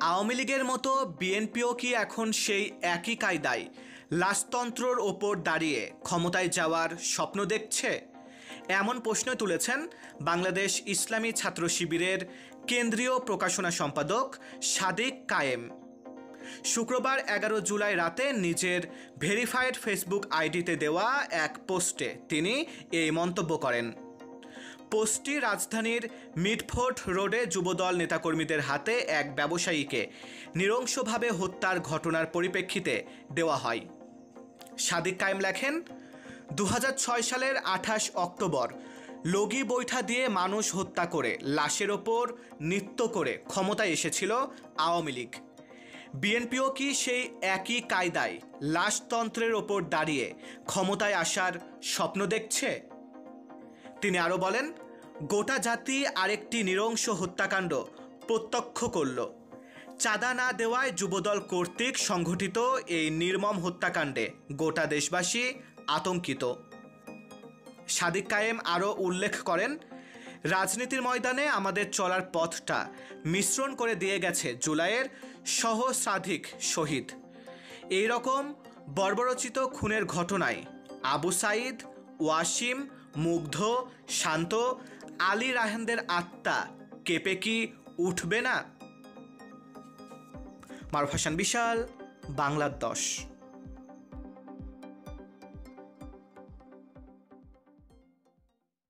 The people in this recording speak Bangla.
আওয়ামী লীগের মতো বিএনপিও কি এখন সেই একই কায়দায় রাজতন্ত্রের ওপর দাঁড়িয়ে ক্ষমতায় যাওয়ার স্বপ্ন দেখছে? এমন প্রশ্ন তুলেছেন বাংলাদেশ ইসলামী ছাত্র শিবিরের কেন্দ্রীয় প্রকাশনা সম্পাদক সাদিক কায়েম। শুক্রবার 11 জুলাই রাতে নিজের ভেরিফাইড ফেসবুক আইডিতে দেওয়া এক পোস্টে তিনি এই মন্তব্য করেন। পোস্টটি রাজধানীর মিডফোর্ট রোডে যুবদল নেতাকর্মীদের হাতে এক ব্যবসায়ীকে নৃশংসভাবে হত্যার ঘটনার পরিপ্রেক্ষিতে দেওয়া হয়। সাদিক কায়েম লেখেন, 2006 সালের 28 অক্টোবর লগি বৈঠা দিয়ে মানুষ হত্যা করে লাশের ওপর নৃত্য করে ক্ষমতায় এসেছিল আওয়ামী লীগ। বিএনপিও কি সেই একই কায়দায় লাশতন্ত্রের ওপর দাঁড়িয়ে ক্ষমতায় আসার স্বপ্ন দেখছে? তিনি আরও বলেন, গোটা জাতি আরেকটি নৃশংস হত্যাকাণ্ড প্রত্যক্ষ করল। চাঁদা না দেওয়ায় যুবদল কর্তৃক সংঘটিত এই নির্মম হত্যাকাণ্ডে গোটা দেশবাসী আতঙ্কিত। সাদিক কায়েম আরও উল্লেখ করেন, রাজনীতির ময়দানে আমাদের চলার পথটা মিশ্রণ করে দিয়ে গেছে জুলাইয়ের সহস্রাধিক শহীদ। এই রকম বর্বরচিত খুনের ঘটনায় আবু সাঈদ, ওয়াসিম, মুগ্ধ, শান্ত, আলী রায়হানদের আত্মা কেঁপে কি উঠবে না? মারুফ হাসান বিশাল, বাংলার 10।